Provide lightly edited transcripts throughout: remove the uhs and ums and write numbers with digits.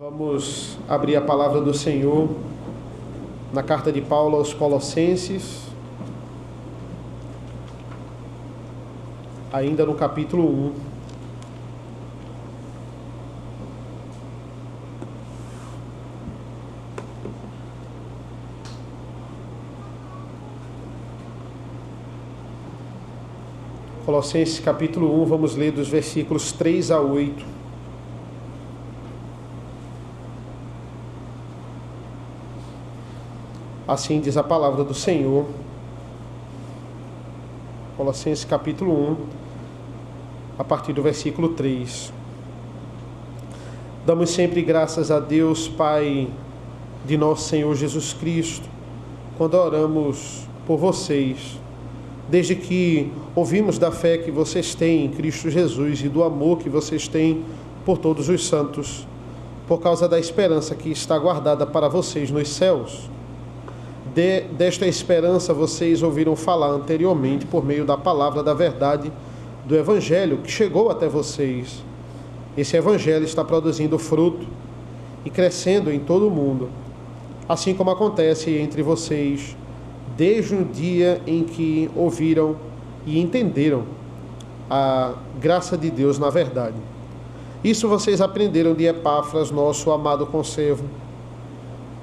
Vamos abrir a palavra do Senhor na carta de Paulo aos Colossenses, ainda no capítulo 1. Colossenses capítulo 1, vamos ler dos versículos 3 a 8. Assim diz a palavra do Senhor. Colossenses capítulo 1, a partir do versículo 3. Damos sempre graças a Deus, Pai de nosso Senhor Jesus Cristo, quando oramos por vocês, desde que ouvimos da fé que vocês têm em Cristo Jesus e do amor que vocês têm por todos os santos, por causa da esperança que está guardada para vocês nos céus. Desta esperança vocês ouviram falar anteriormente por meio da palavra da verdade do Evangelho que chegou até vocês. Esse Evangelho está produzindo fruto e crescendo em todo o mundo, assim como acontece entre vocês desde o dia em que ouviram e entenderam a graça de Deus na verdade. Isso vocês aprenderam de Epáfras, nosso amado conservo,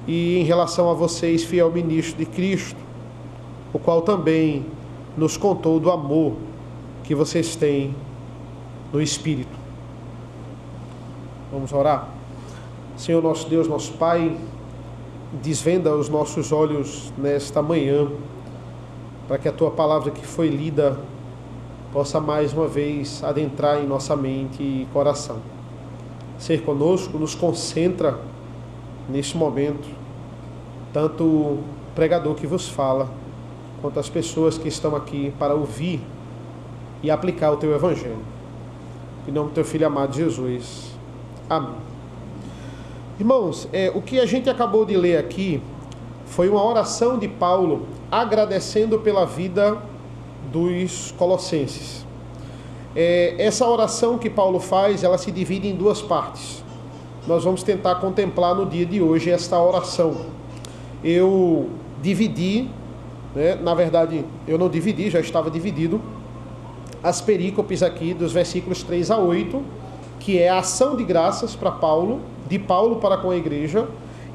e em relação a vocês, fiel ministro de Cristo, o qual também nos contou do amor que vocês têm no Espírito. Vamos orar? Senhor nosso Deus, nosso Pai, desvenda os nossos olhos nesta manhã, para que a Tua palavra que foi lida possa mais uma vez adentrar em nossa mente e coração. Ser conosco, nos concentra neste momento, tanto o pregador que vos fala, quanto as pessoas que estão aqui para ouvir e aplicar o Teu Evangelho. Em nome do Teu Filho amado Jesus. Amém. Irmãos, o que a gente acabou de ler aqui foi uma oração de Paulo agradecendo pela vida dos colossenses. Essa oração que Paulo faz, ela se divide em duas partes. Nós vamos tentar contemplar no dia de hoje esta oração. Eu dividi, na verdade eu não dividi, já estava dividido, as perícopes aqui dos versículos 3 a 8, que é a ação de graças para Paulo, de Paulo para com a igreja,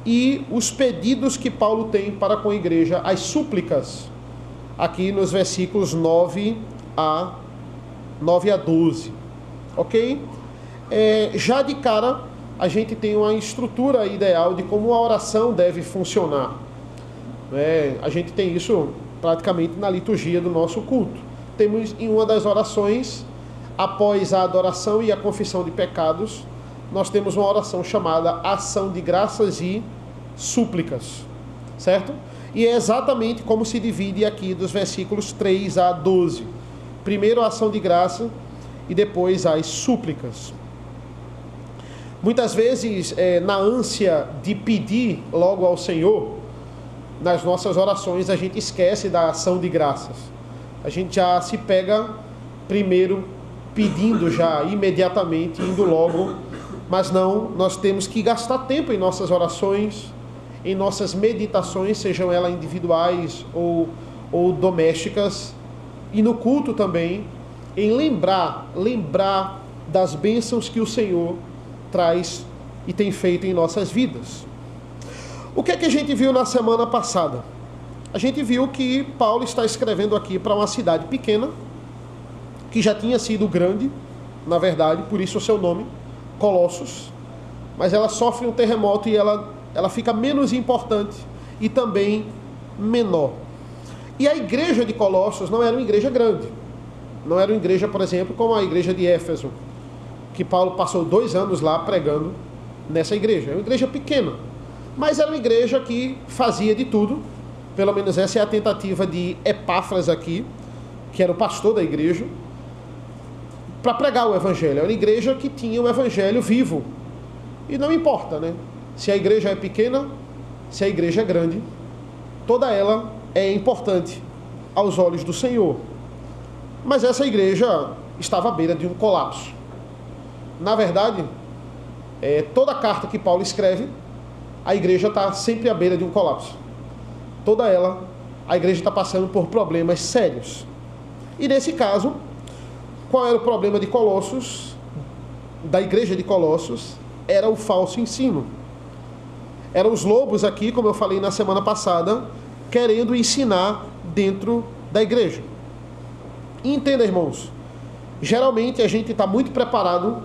e os pedidos que Paulo tem para com a igreja, as súplicas, aqui nos versículos 9 a 12, ok? Já de cara, a gente tem uma estrutura ideal de como a oração deve funcionar. A gente tem isso praticamente na liturgia do nosso culto. Temos em uma das orações, após a adoração e a confissão de pecados, nós temos uma oração chamada ação de graças e súplicas, certo? E é exatamente como se divide aqui dos versículos 3 a 12. Primeiro a ação de graça e depois as súplicas. Muitas vezes, na ânsia de pedir logo ao Senhor, nas nossas orações a gente esquece da ação de graças. A gente já se pega primeiro pedindo já imediatamente, indo logo, mas não, nós temos que gastar tempo em nossas orações, em nossas meditações, sejam elas individuais ou domésticas, e no culto também, em lembrar das bênçãos que o Senhor traz e tem feito em nossas vidas. O que é que a gente viu na semana passada? A gente viu que Paulo está escrevendo aqui para uma cidade pequena, que já tinha sido grande, na verdade, por isso o seu nome, Colossos, mas ela sofre um terremoto e ela fica menos importante e também menor. E a igreja de Colossos não era uma igreja grande, não era uma igreja, por exemplo, como a igreja de Éfeso, que Paulo passou 2 anos lá pregando nessa igreja. É uma igreja pequena, mas era uma igreja que fazia de tudo, pelo menos essa é a tentativa de Epáfras aqui, que era o pastor da igreja, para pregar o Evangelho. Era uma igreja que tinha o Evangelho vivo. E não importa, se a igreja é pequena, se a igreja é grande, toda ela é importante aos olhos do Senhor. Mas essa igreja estava à beira de um colapso. Na verdade, Toda carta que Paulo escreve, a igreja está sempre à beira de um colapso. Toda ela, a igreja está passando por problemas sérios. E nesse caso, qual era o problema de Colossos, da igreja de Colossos? Era o falso ensino. Eram os lobos aqui, como eu falei na semana passada, querendo ensinar dentro da igreja. E entenda, irmãos, geralmente a gente está muito preparado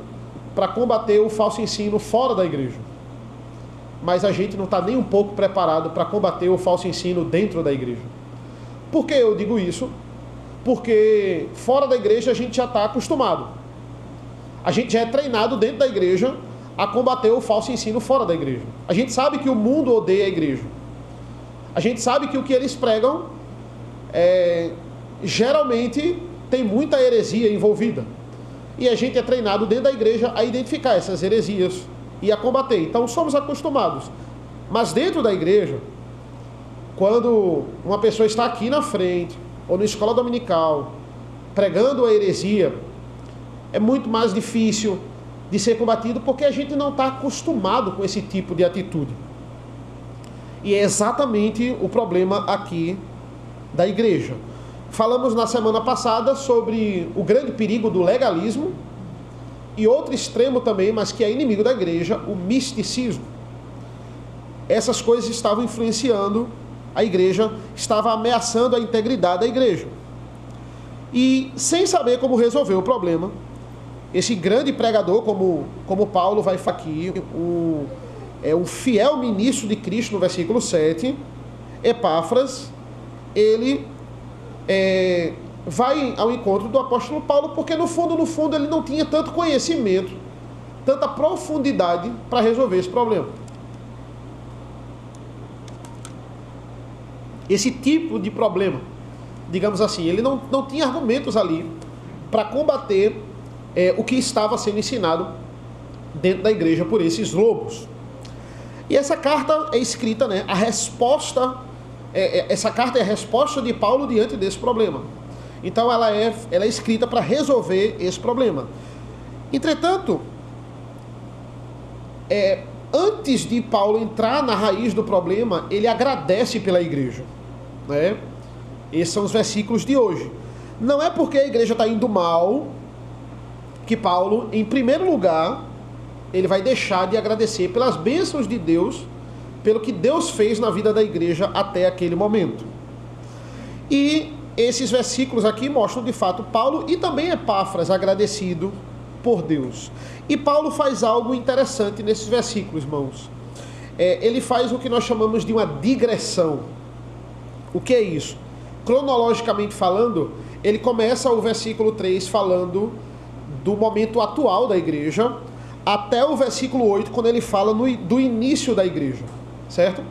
para combater o falso ensino fora da igreja. Mas a gente não está nem um pouco preparado para combater o falso ensino dentro da igreja. Por que eu digo isso? Porque fora da igreja a gente já está acostumado. A gente já é treinado dentro da igreja a combater o falso ensino fora da igreja. A gente sabe que o mundo odeia a igreja. A gente sabe que o que eles pregam geralmente tem muita heresia envolvida. E a gente é treinado dentro da igreja a identificar essas heresias e a combater. Então somos acostumados. Mas dentro da igreja, quando uma pessoa está aqui na frente, ou na escola dominical, pregando a heresia, é muito mais difícil de ser combatido, porque a gente não está acostumado com esse tipo de atitude. E é exatamente o problema aqui da igreja. Falamos na semana passada sobre o grande perigo do legalismo, e outro extremo também, mas que é inimigo da igreja, o misticismo. Essas coisas estavam influenciando a igreja, estava ameaçando a integridade da igreja. E sem saber como resolver o problema, esse grande pregador, como Paulo vai falar aqui, o fiel ministro de Cristo, no versículo 7, Epáfras, ele vai ao encontro do apóstolo Paulo, porque no fundo ele não tinha tanto conhecimento, tanta profundidade para resolver esse problema. Esse tipo de problema, digamos assim, ele não tinha argumentos ali para combater o que estava sendo ensinado dentro da igreja por esses lobos. E essa carta é escrita, a resposta, essa carta é a resposta de Paulo diante desse problema. Então ela é escrita para resolver esse problema. Entretanto, antes de Paulo entrar na raiz do problema, ele agradece pela igreja. Esses são os versículos de hoje. Não é porque a igreja está indo mal que Paulo, em primeiro lugar, ele vai deixar de agradecer pelas bênçãos de Deus, pelo que Deus fez na vida da igreja até aquele momento. E esses versículos aqui mostram de fato Paulo e também Epáfras agradecido por Deus. E Paulo faz algo interessante nesses versículos, irmãos. Ele faz o que nós chamamos de uma digressão. O que é isso? Cronologicamente falando, ele começa o versículo 3 falando do momento atual da igreja, até o versículo 8, quando ele fala do início da igreja, certo?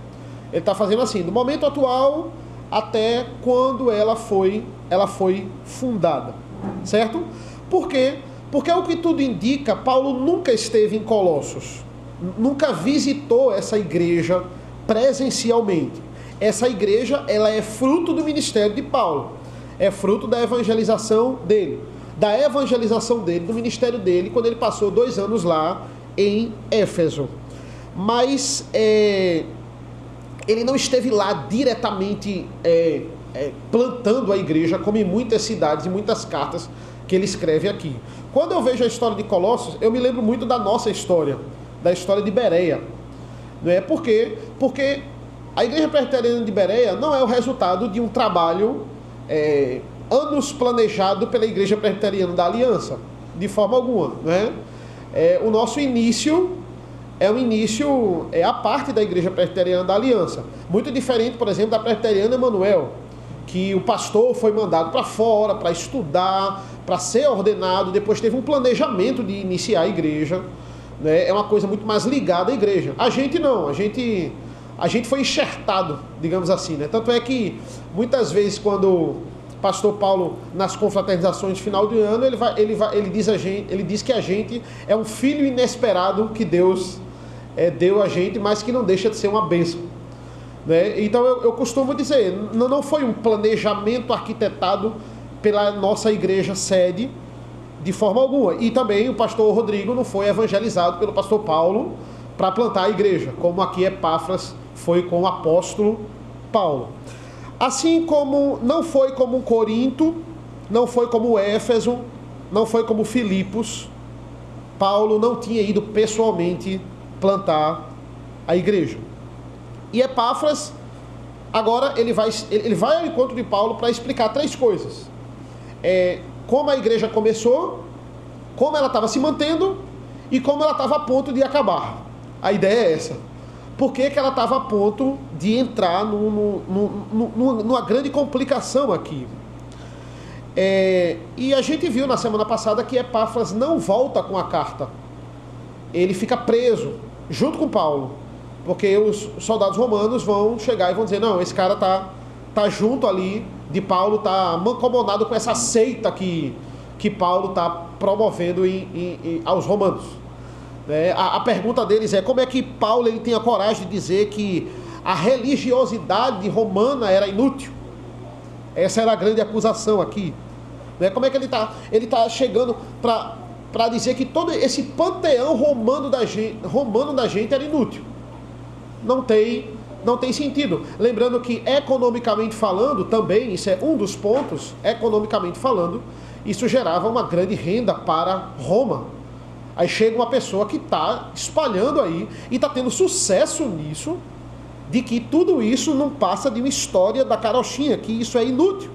Ele está fazendo assim, do momento atual até quando ela foi fundada, certo? Por quê? Porque o que tudo indica, Paulo nunca esteve em Colossos, nunca visitou essa igreja presencialmente. Essa igreja, ela é fruto do ministério de Paulo, é fruto da evangelização dele, do ministério dele, quando ele passou 2 anos lá em Éfeso. Mas ele não esteve lá diretamente plantando a igreja, como em muitas cidades e muitas cartas que ele escreve aqui. Quando eu vejo a história de Colossos, eu me lembro muito da nossa história, da história de Bereia. Não é? Por quê? Porque a igreja presbiteriana de Bereia não é o resultado de um trabalho anos planejado pela igreja presbiteriana da Aliança, de forma alguma, né? O nosso início é a parte da igreja presbiteriana da Aliança, muito diferente, por exemplo, da presbiteriana Emanuel, que o pastor foi mandado para fora para estudar, para ser ordenado, depois teve um planejamento de iniciar a igreja, né? É uma coisa muito mais ligada à igreja. A gente não, a gente foi enxertado, digamos assim, né? Tanto é que muitas vezes quando pastor Paulo, nas confraternizações de final de ano, ele diz que a gente é um filho inesperado que Deus deu a gente, mas que não deixa de ser uma bênção, né? Então eu costumo dizer, não foi um planejamento arquitetado pela nossa igreja sede, de forma alguma. E também o pastor Rodrigo não foi evangelizado pelo pastor Paulo para plantar a igreja, como aqui Epáfras foi com o apóstolo Paulo. Assim como não foi como Corinto, não foi como Éfeso, não foi como Filipos, Paulo não tinha ido pessoalmente plantar a igreja. E Epáfras, agora ele vai ao encontro de Paulo para explicar 3 coisas. Como a igreja começou, como ela estava se mantendo e como ela estava a ponto de acabar. A ideia é essa. Por que ela estava a ponto de entrar numa grande complicação aqui? E a gente viu na semana passada que Epáfras não volta com a carta. Ele fica preso junto com Paulo, porque os soldados romanos vão chegar e vão dizer, não, esse cara tá junto ali de Paulo, tá mancomunado com essa seita que Paulo está promovendo aos romanos. A pergunta deles é, como é que Paulo ele tem a coragem de dizer que a religiosidade romana era inútil? Essa era a grande acusação aqui. Como é que ele tá chegando para dizer que todo esse panteão romano da gente era inútil? Não tem sentido. Lembrando que, economicamente falando, também, isso é um dos pontos, economicamente falando, isso gerava uma grande renda para Roma. Aí chega uma pessoa que está espalhando aí e está tendo sucesso nisso, de que tudo isso não passa de uma história da carochinha, que isso é inútil.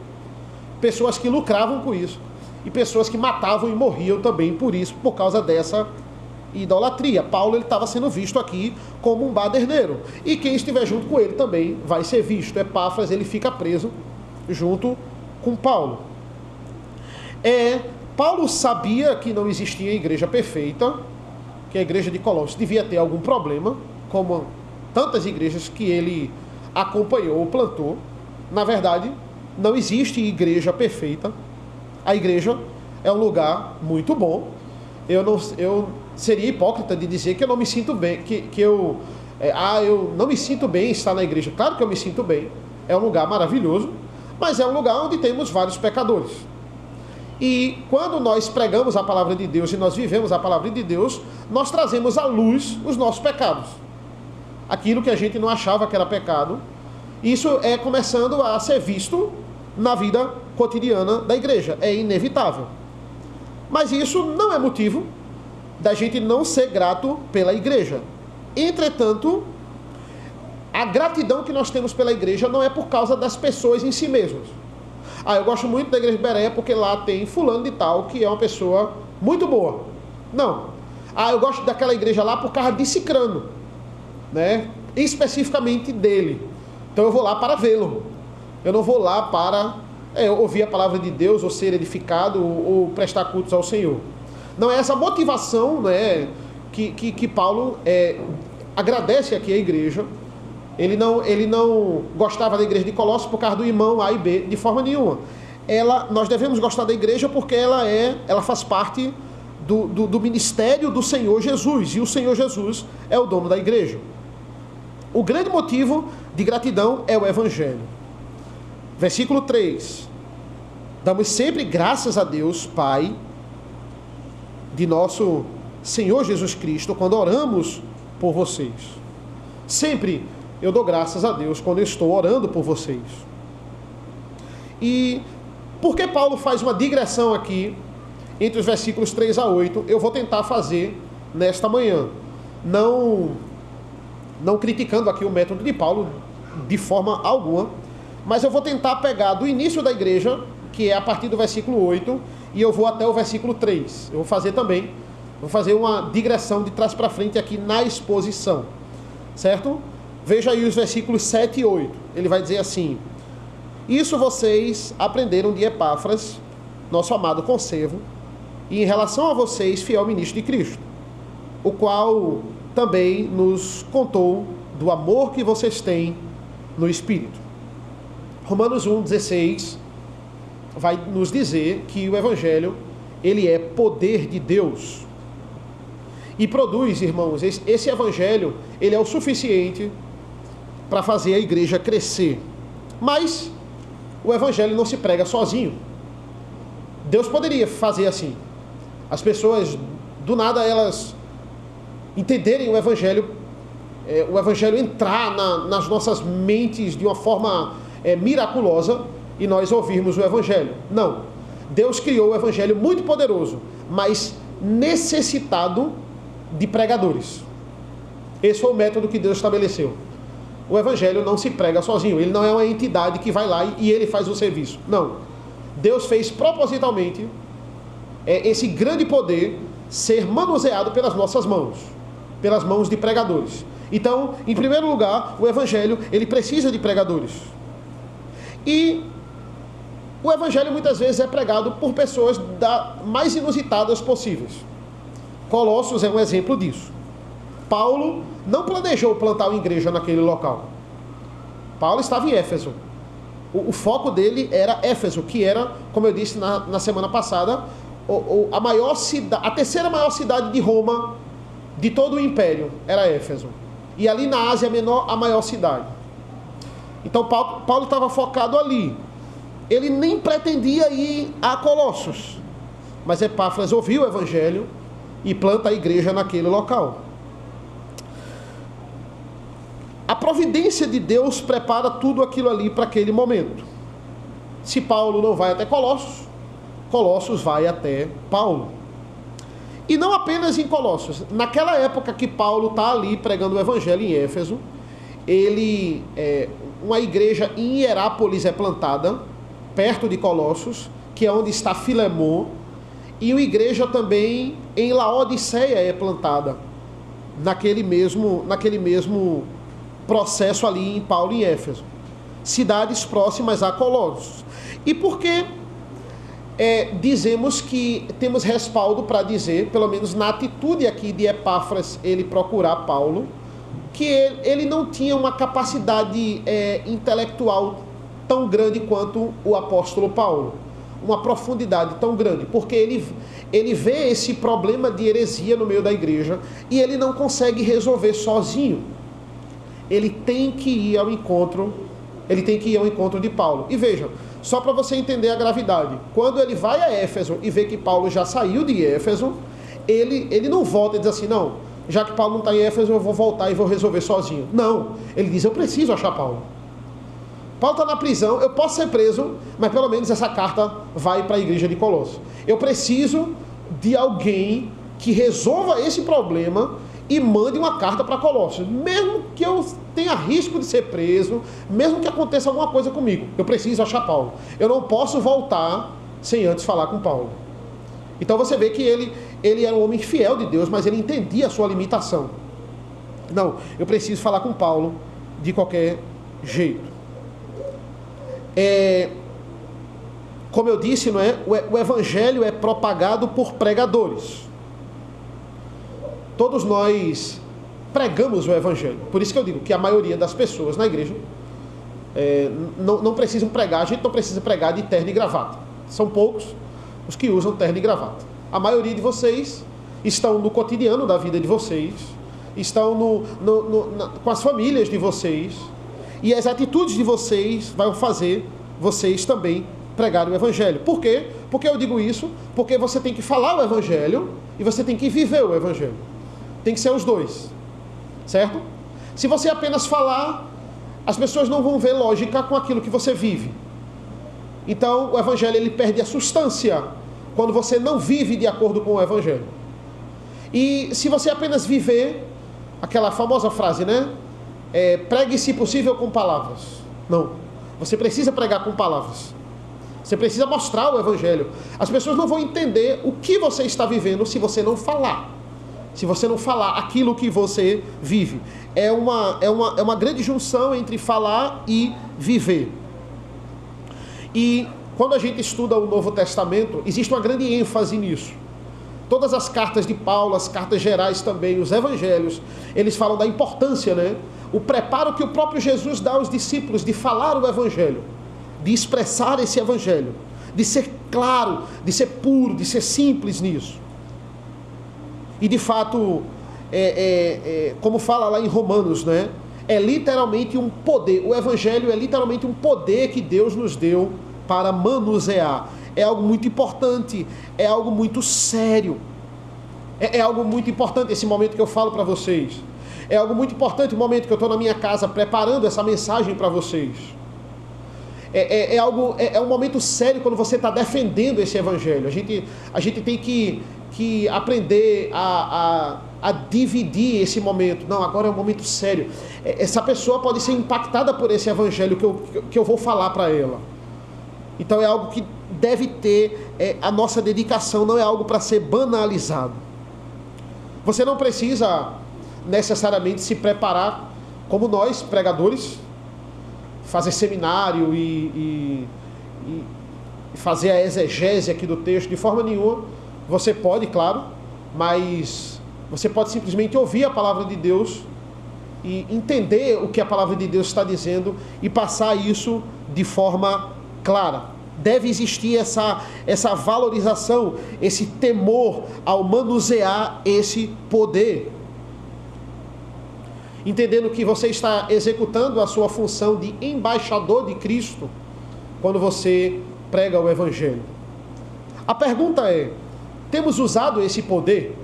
Pessoas que lucravam com isso. E pessoas que matavam e morriam também por isso, por causa dessa idolatria. Paulo estava sendo visto aqui como um baderneiro. E quem estiver junto com ele também vai ser visto. Epáfras, ele fica preso junto com Paulo. Paulo sabia que não existia igreja perfeita, que a igreja de Colossos devia ter algum problema, como tantas igrejas que ele acompanhou, plantou. Na verdade, não existe igreja perfeita. A igreja é um lugar muito bom. Eu seria hipócrita de dizer que eu não me sinto bem, eu não me sinto bem em estar na igreja. Claro que eu me sinto bem. É um lugar maravilhoso, mas é um lugar onde temos vários pecadores. E quando nós pregamos a palavra de Deus e nós vivemos a palavra de Deus, nós trazemos à luz os nossos pecados. Aquilo que a gente não achava que era pecado, isso é começando a ser visto na vida cotidiana da igreja. É inevitável. Mas isso não é motivo da gente não ser grato pela igreja. Entretanto, a gratidão que nós temos pela igreja não é por causa das pessoas em si mesmas. Eu gosto muito da igreja de Bereia porque lá tem fulano de tal que é uma pessoa muito boa. Não. Eu gosto daquela igreja lá por causa de Cicrano, né? Especificamente dele. Então eu vou lá para vê-lo. Eu não vou lá para ouvir a palavra de Deus, ou ser edificado, ou prestar cultos ao Senhor. Não é essa motivação, né, que Paulo agradece aqui à igreja. Ele não gostava da igreja de Colossos por causa do irmão A e B, de forma nenhuma. Nós devemos gostar da igreja porque ela faz parte do ministério do Senhor Jesus, e o Senhor Jesus é o dono da igreja. O grande motivo de gratidão é o Evangelho. Versículo 3. Damos sempre graças a Deus, Pai, de nosso Senhor Jesus Cristo, quando oramos por vocês. Sempre eu dou graças a Deus quando eu estou orando por vocês. E por que Paulo faz uma digressão aqui entre os versículos 3 a 8? Eu vou tentar fazer nesta manhã. Não criticando aqui o método de Paulo de forma alguma, mas eu vou tentar pegar do início da igreja, que é a partir do versículo 8, e eu vou até o versículo 3. Eu vou fazer uma digressão de trás para frente aqui na exposição, certo? Veja aí os versículos 7 e 8. Ele vai dizer assim: isso vocês aprenderam de Epáfras, nosso amado conservo, e em relação a vocês, fiel ministro de Cristo, o qual também nos contou do amor que vocês têm no Espírito. Romanos 1,16 vai nos dizer que o Evangelho, ele é poder de Deus. E produz, irmãos, esse Evangelho, ele é o suficiente para fazer a igreja crescer. Mas o Evangelho não se prega sozinho. Deus poderia fazer assim. As pessoas, do nada, elas entenderem o Evangelho entrar nas nossas mentes de uma forma miraculosa e nós ouvirmos o Evangelho. Não. Deus criou o Evangelho muito poderoso, mas necessitado de pregadores. Esse foi o método que Deus estabeleceu. O Evangelho não se prega sozinho. Ele não é uma entidade que vai lá e ele faz o serviço. Não. Deus fez propositalmente esse grande poder ser manuseado pelas nossas mãos, pelas mãos de pregadores. Então, em primeiro lugar, o Evangelho, ele precisa de pregadores. E o Evangelho muitas vezes é pregado por pessoas mais inusitadas possíveis. Colossos é um exemplo disso. Paulo não planejou plantar uma igreja naquele local. Paulo estava em Éfeso. O foco dele era Éfeso, que era, como eu disse na semana passada, a terceira maior cidade de Roma, de todo o império, era Éfeso. E ali na Ásia Menor, a maior cidade. Então Paulo estava focado ali. Ele nem pretendia ir a Colossos. Mas Epáfras ouviu o Evangelho e planta a igreja naquele local. A providência de Deus prepara tudo aquilo ali para aquele momento. Se Paulo não vai até Colossos, Colossos vai até Paulo. E não apenas em Colossos. Naquela época que Paulo está ali pregando o Evangelho em Éfeso, uma igreja em Hierápolis é plantada, perto de Colossos, que é onde está Filemon, e uma igreja também em Laodiceia é plantada, naquele mesmo processo ali em Paulo e Éfeso. Cidades próximas a Colossos. E por que dizemos que temos respaldo para dizer, pelo menos na atitude aqui de Epáfras, ele procurar Paulo, que ele não tinha uma capacidade intelectual tão grande quanto o apóstolo Paulo, uma profundidade tão grande, porque ele vê esse problema de heresia no meio da igreja e ele não consegue resolver sozinho. Ele tem que ir ao encontro de Paulo. E veja, só para você entender a gravidade, quando ele vai a Éfeso e vê que Paulo já saiu de Éfeso, ele não volta e diz assim, não, já que Paulo não está em Éfeso, eu vou voltar e vou resolver sozinho. Não, ele diz, eu preciso achar Paulo. Paulo está na prisão, eu posso ser preso, mas pelo menos essa carta vai para a igreja de Colossos. Eu preciso de alguém que resolva esse problema e mande uma carta para Colossos. Mesmo que eu tenha risco de ser preso, mesmo que aconteça alguma coisa comigo, eu preciso achar Paulo. Eu não posso voltar sem antes falar com Paulo. Então você vê que ele era um homem fiel de Deus, mas ele entendia a sua limitação. Não, eu preciso falar com Paulo de qualquer jeito. Como eu disse, não é? O Evangelho é propagado por pregadores. Todos nós pregamos o Evangelho. Por isso que eu digo que a maioria das pessoas na igreja não precisam pregar. A gente não precisa pregar de terno e gravata. São poucos os que usam terno e gravata. A maioria de vocês estão no cotidiano da vida de vocês, estão com as famílias de vocês, e as atitudes de vocês vão fazer vocês também pregarem o Evangelho. Por quê? Porque eu digo isso? Porque você tem que falar o Evangelho e você tem que viver o Evangelho. Tem que ser os dois, certo? Se você apenas falar, as pessoas não vão ver lógica com aquilo que você vive. Então o Evangelho ele perde a substância quando você não vive de acordo com o Evangelho. E se você apenas viver, aquela famosa frase, né? Pregue se possível com palavras. Não, você precisa pregar com palavras. Você precisa mostrar o Evangelho. As pessoas não vão entender o que você está vivendo se você não falar. Se você não falar aquilo que você vive. É uma grande junção entre falar e viver. E quando a gente estuda o Novo Testamento, existe uma grande ênfase nisso. Todas as cartas de Paulo, as cartas gerais também, os evangelhos, eles falam da importância, né? O preparo que o próprio Jesus dá aos discípulos de falar o Evangelho, de expressar esse Evangelho, de ser claro, de ser puro, de ser simples nisso. E de fato, como fala lá em Romanos, né? É literalmente um poder, o Evangelho é literalmente um poder que Deus nos deu para manusear. é algo muito importante, é algo muito sério. É algo muito importante esse momento que eu falo para vocês. É algo muito importante o momento que eu estou na minha casa preparando essa mensagem para vocês. É um momento sério quando você está defendendo esse evangelho. A gente tem que aprender a dividir esse momento. Não, agora é um momento sério. Essa pessoa pode ser impactada por esse evangelho que eu vou falar para ela. Então é algo que deve ter a nossa dedicação, não é algo para ser banalizado. Você não precisa necessariamente se preparar como nós, pregadores, fazer seminário e fazer a exegese aqui do texto de forma nenhuma. Você pode, claro, mas você pode simplesmente ouvir a palavra de Deus e entender o que a palavra de Deus está dizendo e passar isso de forma clara. Deve existir essa valorização, esse temor ao manusear esse poder. Entendendo que você está executando a sua função de embaixador de Cristo quando você prega o Evangelho. A pergunta é, temos usado esse poder?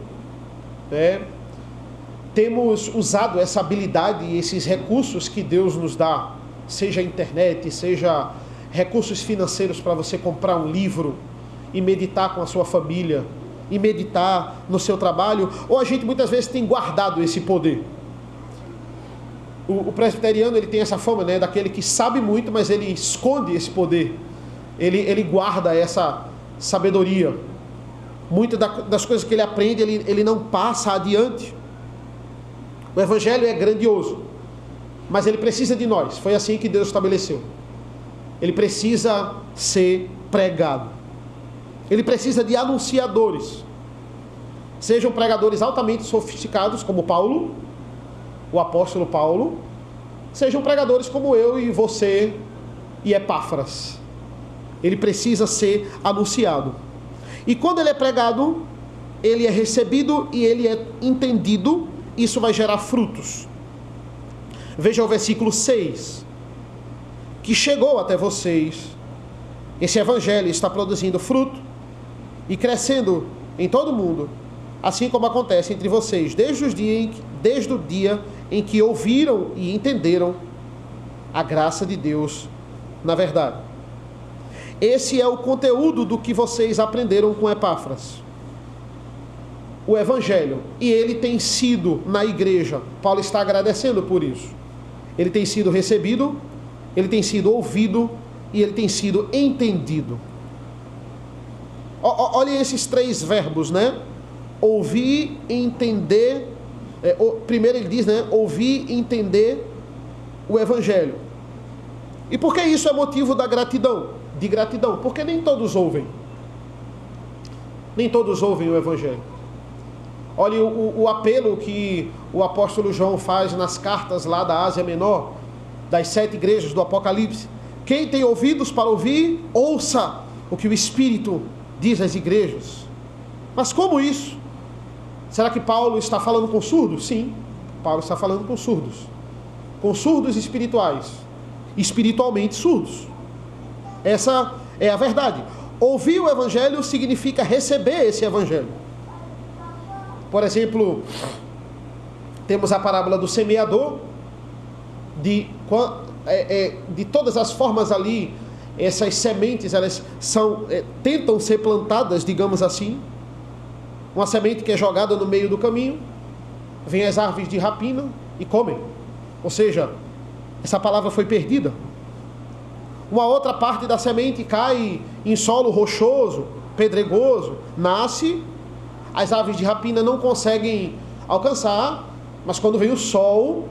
Temos usado essa habilidade e esses recursos que Deus nos dá, seja a internet, seja recursos financeiros para você comprar um livro e meditar com a sua família, e meditar no seu trabalho, ou a gente muitas vezes tem guardado esse poder. O presbiteriano, ele tem essa fama, daquele que sabe muito, mas ele esconde esse poder, ele guarda essa sabedoria. Muitas das coisas que ele aprende, ele não passa adiante. O Evangelho é grandioso, mas ele precisa de nós. Foi assim que Deus estabeleceu. Ele precisa ser pregado. Ele precisa de anunciadores. Sejam pregadores altamente sofisticados, como Paulo, o apóstolo Paulo, sejam pregadores como eu e você e Epáfras. Ele precisa ser anunciado. E quando ele é pregado, ele é recebido e ele é entendido, isso vai gerar frutos. Veja o versículo 6. Que chegou até vocês, esse evangelho está produzindo fruto e crescendo em todo o mundo, assim como acontece entre vocês, desde o dia em que ouviram e entenderam a graça de Deus na verdade. Esse é o conteúdo do que vocês aprenderam com Epáfras, o evangelho, e ele tem sido na igreja, Paulo está agradecendo por isso, ele tem sido recebido, ele tem sido ouvido e ele tem sido entendido. Olhem esses três verbos, Ouvir, entender. Primeiro ele diz, ouvir e entender o Evangelho. E por que isso é motivo de gratidão? Porque nem todos ouvem. Nem todos ouvem o Evangelho. Olhe o apelo que o apóstolo João faz nas cartas lá da Ásia Menor, das 7 igrejas do Apocalipse. Quem tem ouvidos para ouvir, ouça o que o Espírito diz às igrejas. Mas como isso? Será que Paulo está falando com surdos? Sim, Paulo está falando com surdos espirituais, espiritualmente surdos. Essa é a verdade. Ouvir o Evangelho significa receber esse Evangelho. Por exemplo, temos a parábola do semeador, de todas as formas ali, essas sementes, elas tentam ser plantadas, digamos assim. Uma semente que é jogada no meio do caminho, vem as árvores de rapina e comem. Ou seja, essa palavra foi perdida. Uma outra parte da semente cai em solo rochoso, pedregoso, nasce, as aves de rapina não conseguem alcançar, mas quando vem o sol,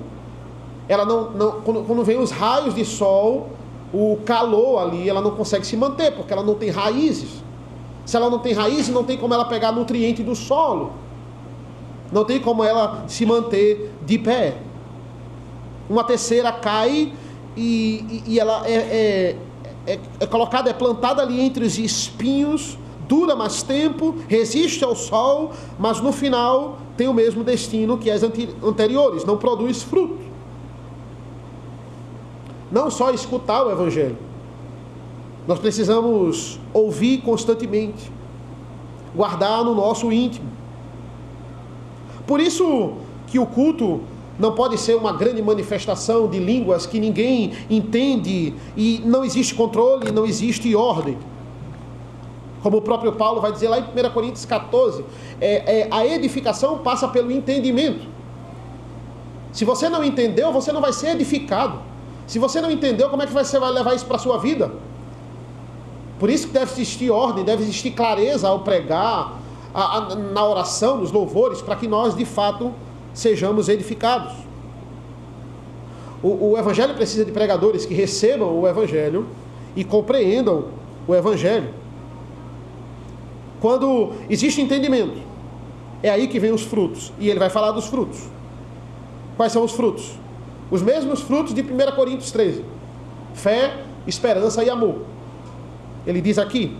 quando vem os raios de sol, o calor ali, ela não consegue se manter, porque ela não tem raízes. Se ela não tem raízes, não tem como ela pegar nutriente do solo. Não tem como ela se manter de pé. Uma terceira cai e ela é colocada, é plantada ali entre os espinhos, dura mais tempo, resiste ao sol, mas no final tem o mesmo destino que as anteriores, não produz fruto. Não só escutar o Evangelho, Nós precisamos ouvir constantemente, guardar no nosso íntimo. Por isso que o culto não pode ser uma grande manifestação de línguas que ninguém entende e não existe controle, não existe ordem. Como o próprio Paulo vai dizer lá em 1 Coríntios 14, a edificação passa pelo entendimento. Se você não entendeu, você não vai ser edificado. Se você não entendeu, como é que você vai levar isso para a sua vida? Por isso que deve existir ordem, deve existir clareza ao pregar, na oração, nos louvores, para que nós, de fato, sejamos edificados. O Evangelho precisa de pregadores que recebam o Evangelho e compreendam o Evangelho. Quando existe entendimento, é aí que vem os frutos. E ele vai falar dos frutos. Quais são os frutos? Os mesmos frutos de 1 Coríntios 13. Fé, esperança e amor. Ele diz aqui,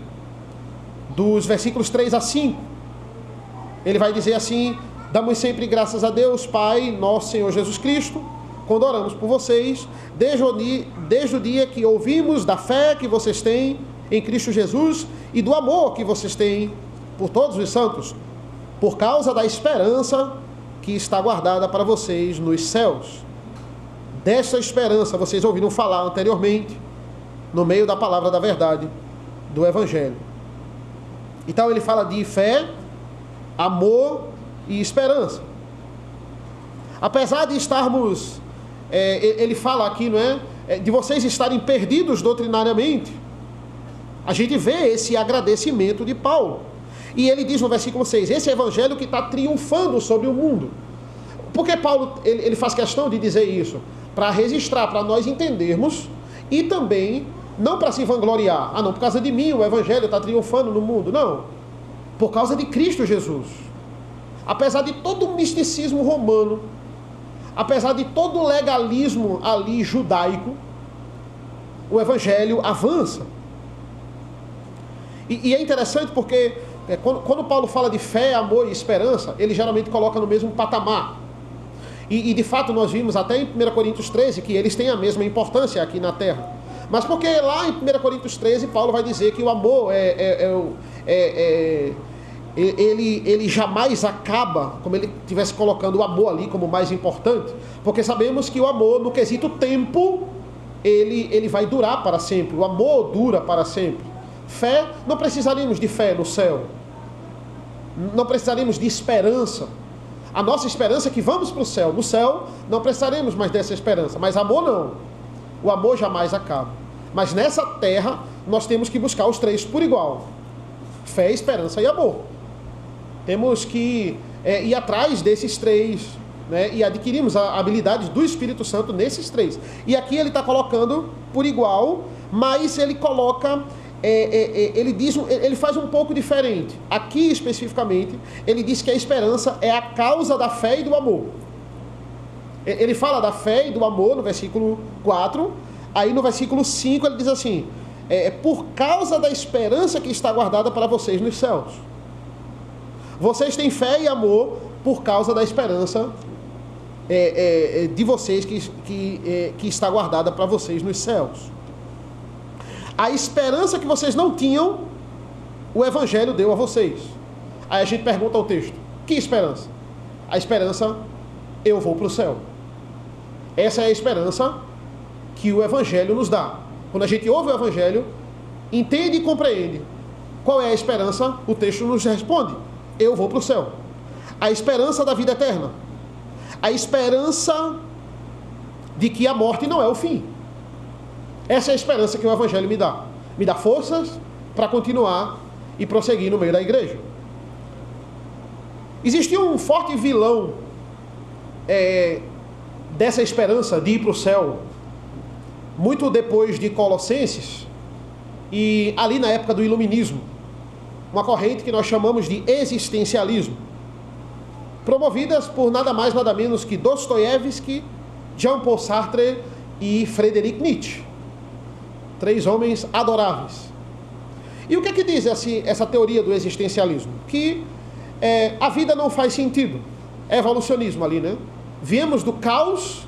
dos versículos 3 a 5, ele vai dizer assim: damos sempre graças a Deus, Pai, nosso Senhor Jesus Cristo, quando oramos por vocês, desde o dia que ouvimos da fé que vocês têm em Cristo Jesus e do amor que vocês têm por todos os santos, por causa da esperança que está guardada para vocês nos céus. Dessa esperança vocês ouviram falar anteriormente, no meio da palavra da verdade, do Evangelho. Então ele fala de fé, amor e esperança. Apesar de estarmos, ele fala aqui, não é? De vocês estarem perdidos doutrinariamente, a gente vê esse agradecimento de Paulo. E ele diz no versículo 6, esse evangelho que está triunfando sobre o mundo. Por que Paulo ele faz questão de dizer isso? Para registrar, para nós entendermos, e também, não para se vangloriar. Não, por causa de mim o evangelho está triunfando no mundo. Não, por causa de Cristo Jesus. Apesar de todo o misticismo romano, apesar de todo o legalismo ali judaico, o evangelho avança. E é interessante porque quando Paulo fala de fé, amor e esperança, ele geralmente coloca no mesmo patamar. E de fato nós vimos até em 1 Coríntios 13 que eles têm a mesma importância aqui na terra. Mas porque lá em 1 Coríntios 13 Paulo vai dizer que o amor ele jamais acaba, como ele estivesse colocando o amor ali como mais importante, porque sabemos que o amor, no quesito tempo, ele vai durar para sempre. O amor dura para sempre. Fé, não precisaríamos de fé no céu, não precisaríamos de esperança. A nossa esperança é que vamos para o céu. No céu não precisaremos mais dessa esperança, mas amor não. O amor jamais acaba. Mas nessa terra nós temos que buscar os três por igual: fé, esperança e amor. Temos que ir atrás desses três, né? E adquirimos a habilidade do Espírito Santo nesses três. E aqui ele está colocando por igual, mas ele coloca... ele faz um pouco diferente. Aqui especificamente ele diz que a esperança é a causa da fé e do amor. Ele fala da fé e do amor no versículo 4. Aí no versículo 5 ele diz assim: por causa da esperança que está guardada para vocês nos céus. Vocês têm fé e amor por causa da esperança de vocês que está guardada para vocês nos céus. A esperança que vocês não tinham, o Evangelho deu a vocês. Aí a gente pergunta ao texto: que esperança? A esperança, eu vou para o céu. Essa é a esperança que o Evangelho nos dá. Quando a gente ouve o Evangelho, entende e compreende qual é a esperança, o texto nos responde: eu vou para o céu. A esperança da vida eterna. A esperança de que a morte não é o fim. Essa é a esperança que o Evangelho me dá. Me dá forças para continuar e prosseguir no meio da igreja. Existia um forte vilão dessa esperança de ir para o céu, muito depois de Colossenses, e ali na época do Iluminismo, uma corrente que nós chamamos de existencialismo, promovidas por nada mais, nada menos que Dostoiévski, Jean-Paul Sartre e Friedrich Nietzsche. Três homens adoráveis. E o que é que diz essa teoria do existencialismo? Que a vida não faz sentido. É evolucionismo ali, né? Viemos do caos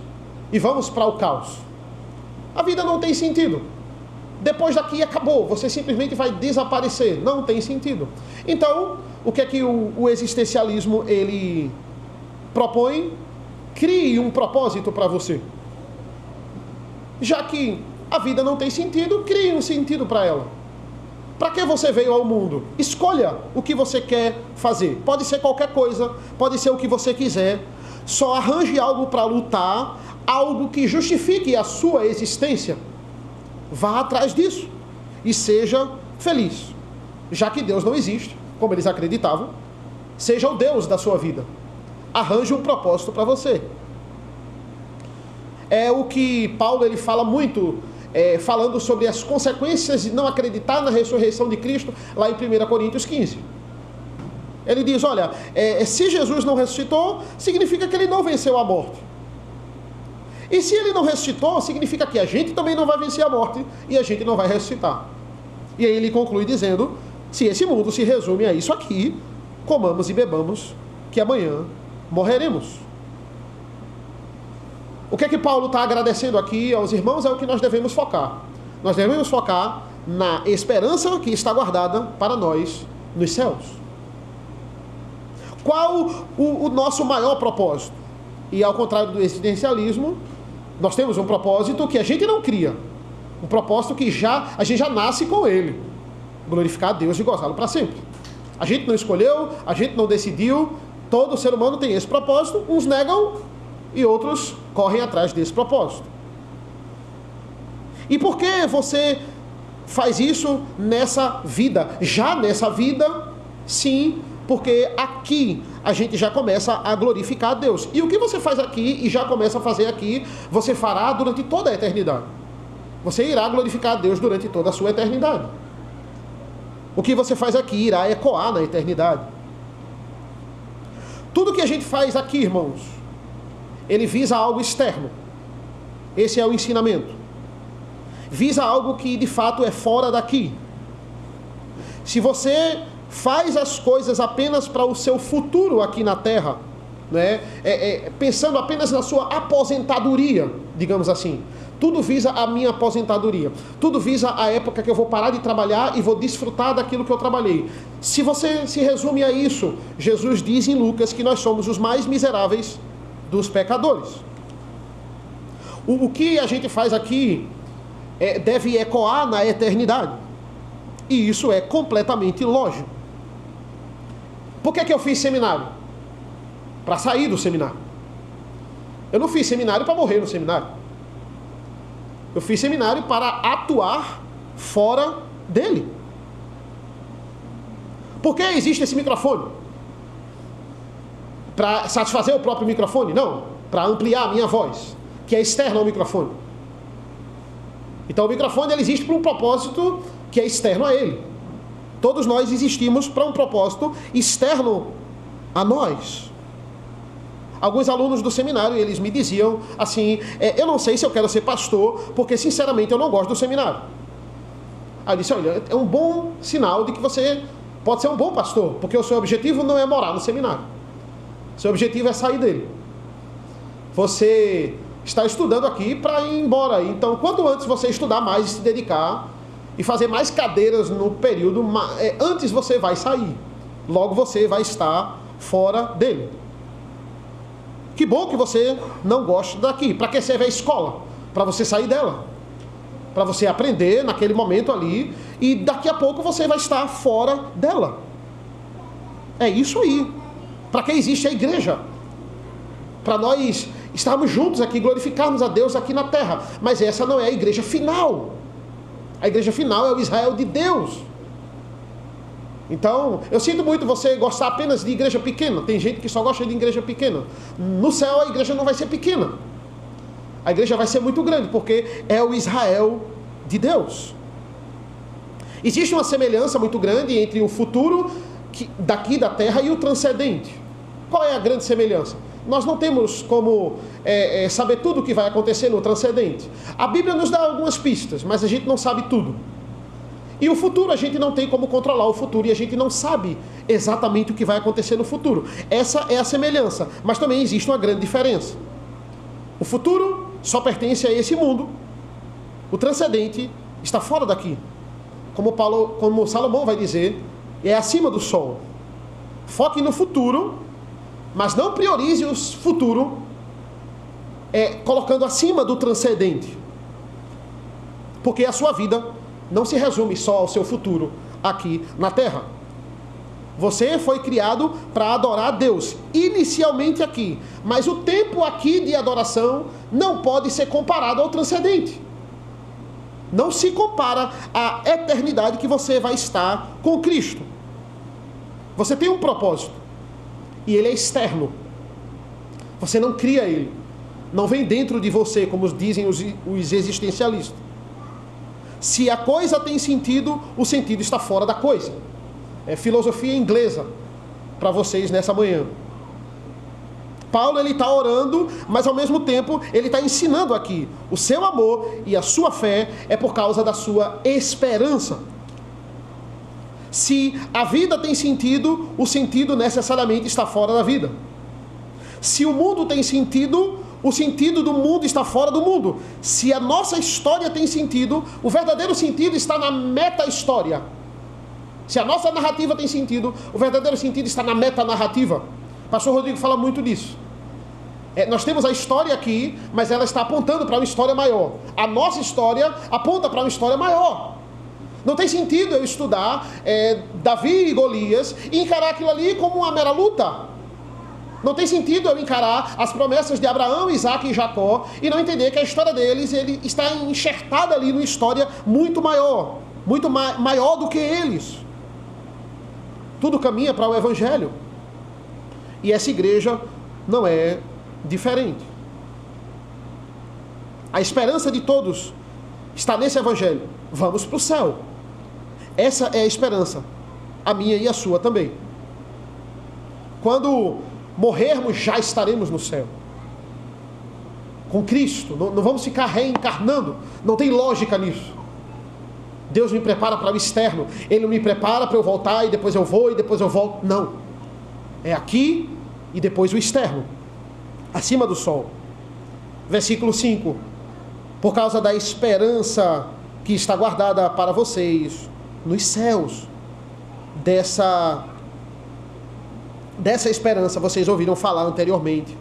e vamos para o caos. A vida não tem sentido. depois daqui acabou, você simplesmente vai desaparecer. Não tem sentido. Então, o que é que o existencialismo ele propõe? Crie um propósito para você. Já que a vida não tem sentido, crie um sentido para ela. Para que você veio ao mundo? Escolha o que você quer fazer. Pode ser qualquer coisa, pode ser o que você quiser. Só arranje algo para lutar, algo que justifique a sua existência. Vá atrás disso e seja feliz. Já que Deus não existe, como eles acreditavam, seja o Deus da sua vida. Arranje um propósito para você. É o que Paulo ele fala muito, falando sobre as consequências de não acreditar na ressurreição de Cristo, lá em 1 Coríntios 15. Ele diz, olha, se Jesus não ressuscitou, significa que ele não venceu a morte. E se ele não ressuscitou, significa que a gente também não vai vencer a morte e a gente não vai ressuscitar. E aí ele conclui dizendo, se esse mundo se resume a isso aqui, comamos e bebamos, que amanhã morreremos. O que é que Paulo está agradecendo aqui aos irmãos é o que nós devemos focar. Nós devemos focar na esperança que está guardada para nós nos céus. Qual o nosso maior propósito? E ao contrário do existencialismo, nós temos um propósito que a gente não cria. Um propósito que a gente já nasce com ele. Glorificar a Deus e gozá-lo para sempre. A gente não escolheu, a gente não decidiu. Todo ser humano tem esse propósito. Uns negam e outros correm atrás desse propósito. E por que você faz isso nessa vida? Já nessa vida, sim, porque aqui a gente já começa a glorificar a Deus. E o que você faz aqui e já começa a fazer aqui, você fará durante toda a eternidade. Você irá glorificar a Deus durante toda a sua eternidade. O que você faz aqui irá ecoar na eternidade. Tudo que a gente faz aqui, irmãos, ele visa algo externo. Esse é o ensinamento. Visa algo que de fato é fora daqui. Se você faz as coisas apenas para o seu futuro aqui na Terra, né? Pensando apenas na sua aposentadoria, digamos assim. Tudo visa a minha aposentadoria. Tudo visa a época que eu vou parar de trabalhar e vou desfrutar daquilo que eu trabalhei. Se você se resume a isso, Jesus diz em Lucas que nós somos os mais miseráveis dos pecadores. O que a gente faz aqui deve ecoar na eternidade. E isso é completamente lógico. Por que eu fiz seminário? Para sair do seminário. Eu não fiz seminário para morrer no seminário. Eu fiz seminário para atuar fora dele. Por que existe esse microfone? Para satisfazer o próprio microfone? Não. Para ampliar a minha voz, que é externa ao microfone. Então o microfone ele existe para um propósito que é externo a ele. Todos nós existimos para um propósito externo a nós. Alguns alunos do seminário, eles me diziam assim, eu não sei se eu quero ser pastor, porque sinceramente eu não gosto do seminário. Aí eu disse, olha, é um bom sinal de que você pode ser um bom pastor, porque o seu objetivo não é morar no seminário. Seu objetivo é sair dele. Você está estudando aqui para ir embora. Então, quanto antes você estudar mais e se dedicar e fazer mais cadeiras no período, antes você vai sair. Logo você vai estar fora dele. Que bom que você não gosta daqui. Para que serve a escola? Para você sair dela. Para você aprender naquele momento ali. E daqui a pouco você vai estar fora dela. É isso aí. Para que existe a igreja? Para nós estarmos juntos aqui, glorificarmos a Deus aqui na terra. Mas essa não é a igreja final. A igreja final é o Israel de Deus. Então, eu sinto muito você gostar apenas de igreja pequena. Tem gente que só gosta de igreja pequena. No céu a igreja não vai ser pequena. A igreja vai ser muito grande, porque é o Israel de Deus. Existe uma semelhança muito grande entre o futuro daqui da terra e o transcendente. Qual é a grande semelhança? Nós não temos como saber tudo o que vai acontecer no transcendente. A Bíblia nos dá algumas pistas, mas a gente não sabe tudo. E o futuro, a gente não tem como controlar o futuro, e a gente não sabe exatamente o que vai acontecer no futuro. Essa é a semelhança, mas também existe uma grande diferença. O futuro só pertence a esse mundo. O transcendente está fora daqui. Como Salomão vai dizer, é acima do sol. Foque no futuro, mas não priorize o futuro colocando acima do transcendente. Porque a sua vida não se resume só ao seu futuro aqui na terra. Você foi criado para adorar a Deus, inicialmente aqui. Mas o tempo aqui de adoração não pode ser comparado ao transcendente. Não se compara à eternidade que você vai estar com Cristo. Você tem um propósito. E ele é externo. Você não cria ele. Não vem dentro de você, como dizem os existencialistas. Se a coisa tem sentido, o sentido está fora da coisa. É filosofia inglesa para vocês nessa manhã. Paulo, ele está orando, mas ao mesmo tempo ele está ensinando aqui. O seu amor e a sua fé é por causa da sua esperança. Se a vida tem sentido, o sentido necessariamente está fora da vida. Se o mundo tem sentido, o sentido do mundo está fora do mundo. Se a nossa história tem sentido, o verdadeiro sentido está na meta-história. Se a nossa narrativa tem sentido, o verdadeiro sentido está na meta-narrativa. O pastor Rodrigo fala muito disso. Nós temos a história aqui, mas ela está apontando para uma história maior. A nossa história aponta para uma história maior. Não tem sentido eu estudar Davi e Golias e encarar aquilo ali como uma mera luta. Não tem sentido eu encarar as promessas de Abraão, Isaac e Jacó e não entender que a história deles ele está enxertada ali numa história muito maior do que eles. Tudo caminha para o Evangelho. E essa igreja não é diferente. A esperança de todos está nesse Evangelho. Vamos para o céu. Essa é a esperança. A minha e a sua também. Quando morrermos, já estaremos no céu. Com Cristo. Não vamos ficar reencarnando. Não tem lógica nisso. Deus me prepara para o externo. Ele me prepara para eu voltar e depois eu vou e depois eu volto. Não. É aqui e depois o externo. Acima do sol. Versículo 5. Por causa da esperança que está guardada para vocês nos céus. Dessa esperança vocês ouviram falar anteriormente.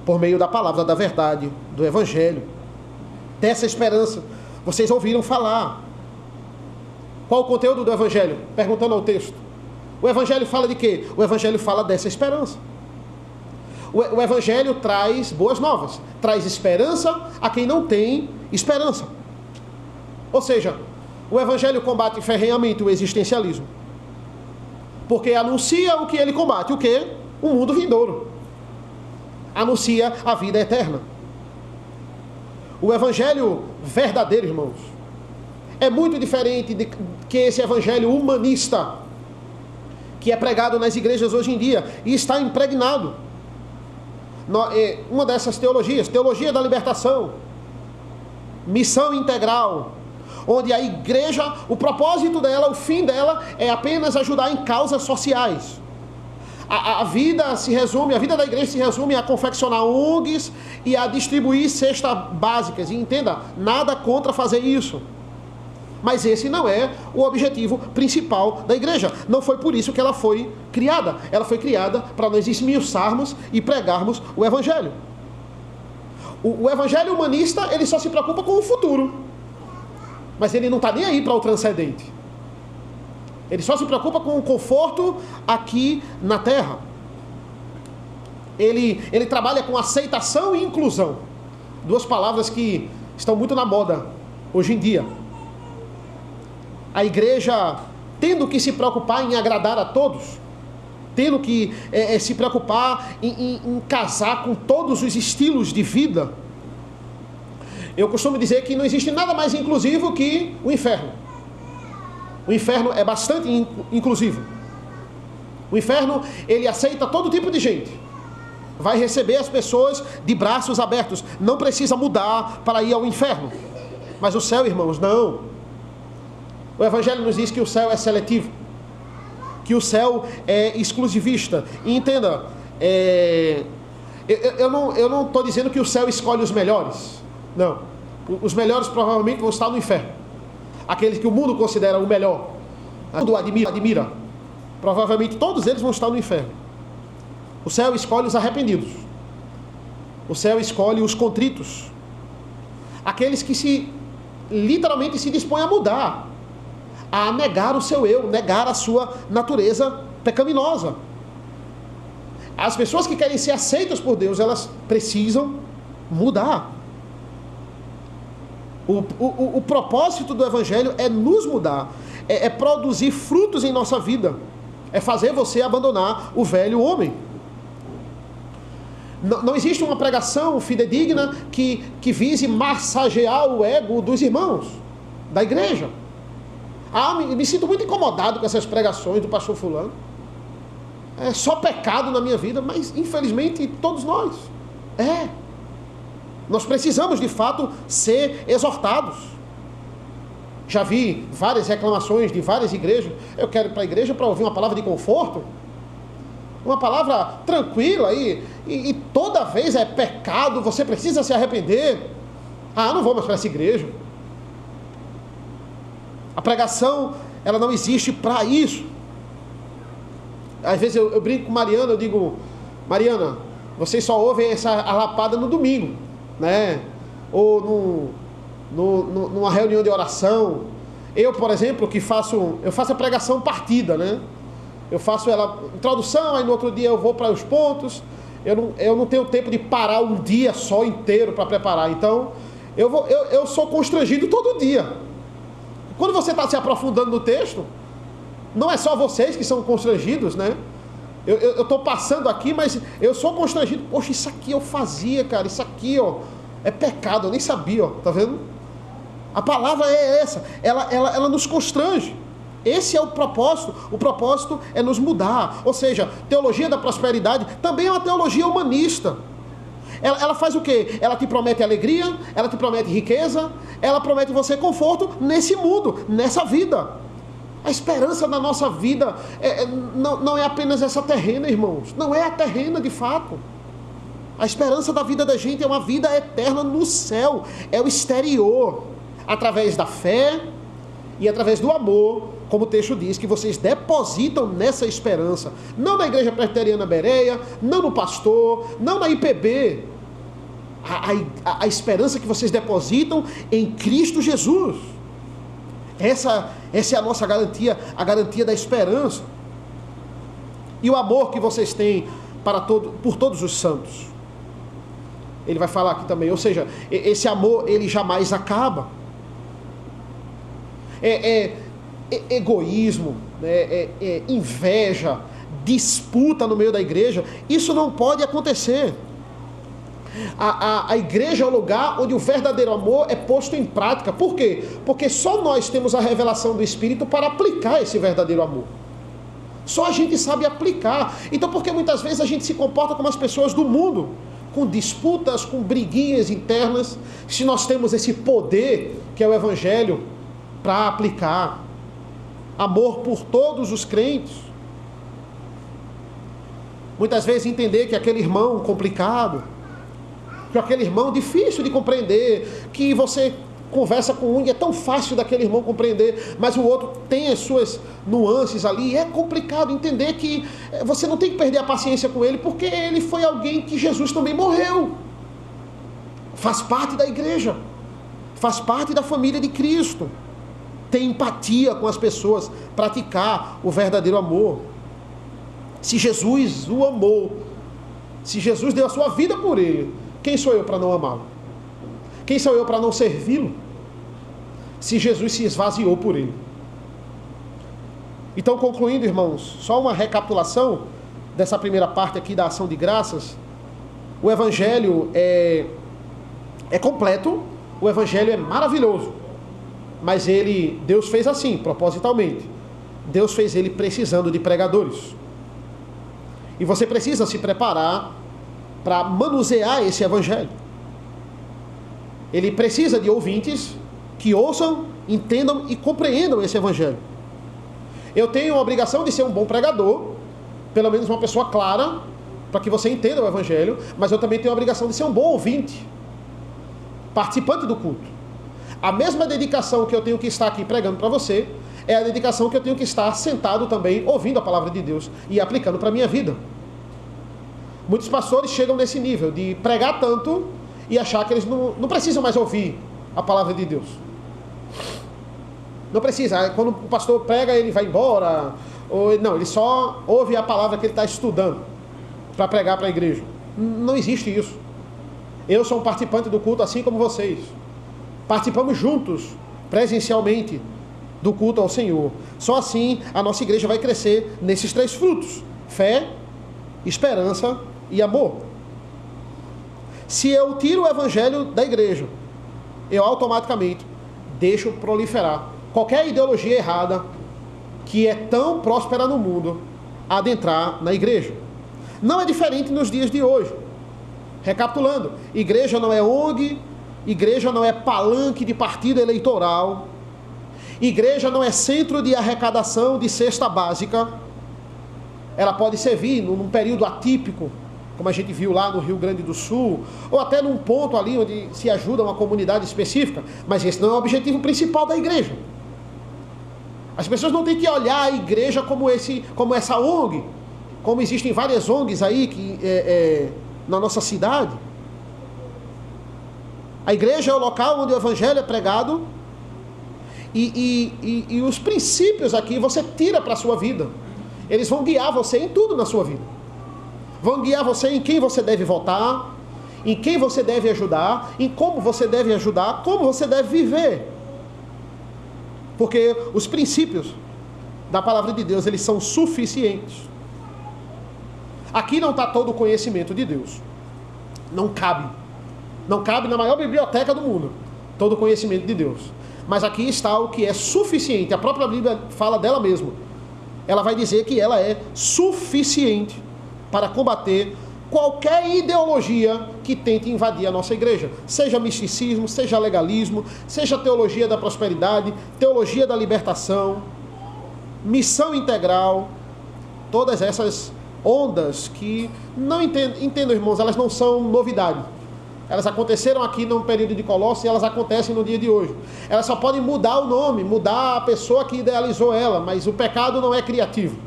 Por meio da palavra da verdade, do Evangelho. Dessa esperança vocês ouviram falar. Qual o conteúdo do Evangelho? Perguntando ao texto. O Evangelho fala de quê? O Evangelho fala dessa esperança. O Evangelho traz boas novas. Traz esperança a quem não tem esperança. Ou seja, o Evangelho combate ferrenhamente o existencialismo. Porque anuncia o que ele combate. O quê? O mundo vindouro. Anuncia a vida eterna. O Evangelho verdadeiro, irmãos, é muito diferente que esse evangelho humanista que é pregado nas igrejas hoje em dia e está impregnado. Uma dessas teologias, teologia da libertação, missão integral, onde a igreja, o propósito dela, o fim dela é apenas ajudar em causas sociais. A vida da igreja se resume a confeccionar ONGs e a distribuir cestas básicas. E entenda, nada contra fazer isso. Mas esse não é o objetivo principal da igreja. Não foi por isso que ela foi criada. Ela foi criada para nós esmiuçarmos e pregarmos o Evangelho. O Evangelho humanista, ele só se preocupa com o futuro. Mas ele não está nem aí para o transcendente. Ele só se preocupa com o conforto aqui na terra. Ele trabalha com aceitação e inclusão. Duas palavras que estão muito na moda hoje em dia. A igreja tendo que se preocupar em agradar a todos, tendo que se preocupar em casar com todos os estilos de vida. Eu costumo dizer que não existe nada mais inclusivo que o inferno. O inferno é bastante inclusivo. O inferno, ele aceita todo tipo de gente. Vai receber as pessoas de braços abertos. Não precisa mudar para ir ao inferno. Mas o céu, irmãos, não. O Evangelho nos diz que o céu é seletivo, que o céu é exclusivista. E entenda, eu não estou dizendo que o céu escolhe os melhores. Não. Os melhores provavelmente vão estar no inferno. aqueles que o mundo considera o melhor, o mundo admira, provavelmente todos eles vão estar no inferno. O céu escolhe os arrependidos. O céu escolhe os contritos. Aqueles que literalmente se dispõem a mudar, a negar o seu eu, negar a sua natureza pecaminosa. As pessoas que querem ser aceitas por Deus, elas precisam mudar. O propósito do Evangelho é nos mudar, é produzir frutos em nossa vida, é fazer você abandonar o velho homem. Não existe uma pregação fidedigna que vise massagear o ego dos irmãos, da igreja. Me sinto muito incomodado com essas pregações do pastor fulano. É só pecado na minha vida, mas infelizmente todos nós. Nós precisamos de fato ser exortados. Já vi várias reclamações de várias igrejas. Eu quero ir para a igreja para ouvir uma palavra de conforto, uma palavra tranquila, e toda vez é pecado, você precisa se arrepender. Não vou mais para essa igreja. A pregação, ela não existe para isso. Às vezes eu brinco com Mariana, eu digo: Mariana, vocês só ouvem essa arrapada no domingo, né? Ou numa reunião de oração. Eu, por exemplo, eu faço a pregação partida, né? Eu faço ela, introdução, aí no outro dia eu vou para os pontos. Eu não tenho tempo de parar um dia só inteiro para preparar. Então, eu sou constrangido todo dia. Quando você está se aprofundando no texto, não é só vocês que são constrangidos, né? Eu estou passando aqui, mas eu sou constrangido. Poxa, isso aqui eu fazia, cara. Isso aqui, ó, é pecado. Eu nem sabia, ó. Tá vendo? A palavra é essa. Ela nos constrange. Esse é o propósito. O propósito é nos mudar. Ou seja, teologia da prosperidade também é uma teologia humanista. Ela faz o quê? Ela te promete alegria, ela te promete riqueza, ela promete você conforto nesse mundo, nessa vida. A esperança da nossa vida não é apenas essa terrena, irmãos. Não é a terrena de fato. A esperança da vida da gente é uma vida eterna no céu. É o exterior. Através da fé e através do amor, como o texto diz, que vocês depositam nessa esperança. Não na Igreja Presbiteriana Bereia, não no pastor, não na IPB. A esperança que vocês depositam em Cristo Jesus. Essa é a nossa garantia, a garantia da esperança. E o amor que vocês têm por todos os santos. Ele vai falar aqui também, ou seja, esse amor, ele jamais acaba. Egoísmo, inveja, disputa no meio da igreja, isso não pode acontecer. A igreja é o lugar onde o verdadeiro amor é posto em prática. Por quê? Porque só nós temos a revelação do Espírito para aplicar esse verdadeiro amor. Só a gente sabe aplicar. Então, por que muitas vezes a gente se comporta como as pessoas do mundo? Com disputas, com briguinhas internas, se nós temos esse poder, que é o Evangelho, para aplicar. Amor por todos os crentes. Muitas vezes entender que aquele irmão complicado, que aquele irmão difícil de compreender, que você conversa com um e é tão fácil daquele irmão compreender, mas o outro tem as suas nuances ali, é complicado entender que você não tem que perder a paciência com ele, porque ele foi alguém que Jesus também morreu. Faz parte da igreja, faz parte da família de Cristo. Ter empatia com as pessoas, praticar o verdadeiro amor. Se Jesus o amou, se Jesus deu a sua vida por ele, quem sou eu para não amá-lo? Quem sou eu para não servi-lo? Se Jesus se esvaziou por ele. Então, concluindo, irmãos, só uma recapitulação dessa primeira parte aqui da ação de graças. O Evangelho é completo, o Evangelho é maravilhoso. Mas Deus fez assim, propositalmente. Deus fez ele precisando de pregadores. E você precisa se preparar para manusear esse Evangelho. Ele precisa de ouvintes que ouçam, entendam e compreendam esse Evangelho. Eu tenho a obrigação de ser um bom pregador, pelo menos uma pessoa clara, para que você entenda o Evangelho, mas eu também tenho a obrigação de ser um bom ouvinte, participante do culto. A mesma dedicação que eu tenho que estar aqui pregando para você, é a dedicação que eu tenho que estar sentado também, ouvindo a palavra de Deus e aplicando para a minha vida. Muitos pastores chegam nesse nível de pregar tanto e achar que eles não precisam mais ouvir a palavra de Deus. Não precisa. Quando o pastor prega, ele vai embora. Ou não, ele só ouve a palavra que ele está estudando para pregar para a igreja. Não existe isso. Eu sou um participante do culto assim como vocês. Participamos juntos, presencialmente, do culto ao Senhor. Só assim a nossa igreja vai crescer nesses 3 frutos: fé, esperança e amor. Se eu tiro o evangelho da igreja, eu automaticamente deixo proliferar qualquer ideologia errada que é tão próspera no mundo adentrar na igreja. Não é diferente nos dias de hoje. Recapitulando, igreja não é ONG, igreja não é palanque de partido eleitoral, igreja não é centro de arrecadação de cesta básica. Ela pode servir num período atípico, como a gente viu lá no Rio Grande do Sul, ou até num ponto ali onde se ajuda uma comunidade específica, mas esse não é o objetivo principal da igreja. As pessoas não têm que olhar a igreja como essa ONG, como existem várias ONGs aí na nossa cidade. A igreja é o local onde o evangelho é pregado e os princípios aqui você tira para a sua vida. Eles vão guiar você em tudo na sua vida. Vão guiar você em quem você deve votar, em quem você deve ajudar, em como você deve ajudar, como você deve viver. Porque os princípios da palavra de Deus, eles são suficientes. Aqui não está todo o conhecimento de Deus. Não cabe. Não cabe na maior biblioteca do mundo todo o conhecimento de Deus. Mas aqui está o que é suficiente. A própria Bíblia fala dela mesma. Ela vai dizer que ela é suficiente para combater qualquer ideologia que tente invadir a nossa igreja. Seja misticismo, seja legalismo, seja teologia da prosperidade, teologia da libertação, missão integral, todas essas ondas que, não entendo, irmãos, elas não são novidade. Elas aconteceram aqui no período de Colossos e elas acontecem no dia de hoje. Elas só podem mudar o nome, mudar a pessoa que idealizou ela, mas o pecado não é criativo.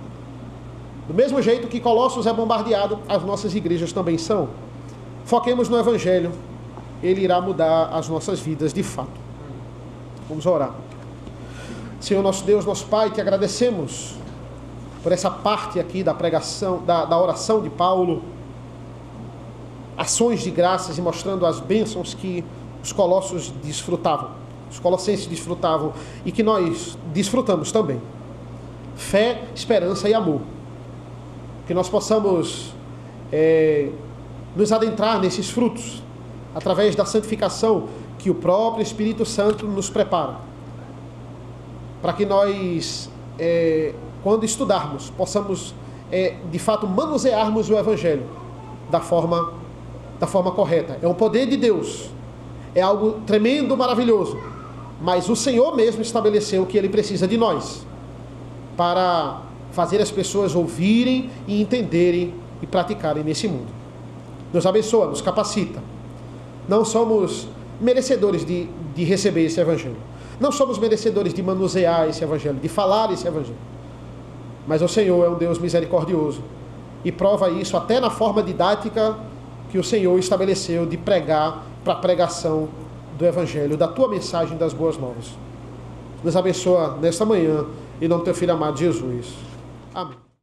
Do mesmo jeito que Colossos é bombardeado, as nossas igrejas também são. Foquemos no Evangelho, ele irá mudar as nossas vidas de fato. Vamos orar. Senhor nosso Deus, nosso Pai, te agradecemos por essa parte aqui da pregação, da oração de Paulo, ações de graças e mostrando as bênçãos que os colossos desfrutavam, os colossenses desfrutavam e que nós desfrutamos também. Fé, esperança e amor. Que nós possamos nos adentrar nesses frutos através da santificação que o próprio Espírito Santo nos prepara, para que nós, quando estudarmos, possamos de fato manusearmos o Evangelho da forma correta. É um poder de Deus, é algo tremendo, maravilhoso, mas o Senhor mesmo estabeleceu que Ele precisa de nós para fazer as pessoas ouvirem e entenderem e praticarem nesse mundo. Nos abençoa, nos capacita. Não somos merecedores de receber esse Evangelho. Não somos merecedores de manusear esse Evangelho, de falar esse Evangelho. Mas o Senhor é um Deus misericordioso e prova isso até na forma didática que o Senhor estabeleceu de pregar para a pregação do Evangelho, da tua mensagem das boas novas. Nos abençoa nesta manhã, em nome do teu Filho amado Jesus. Amém.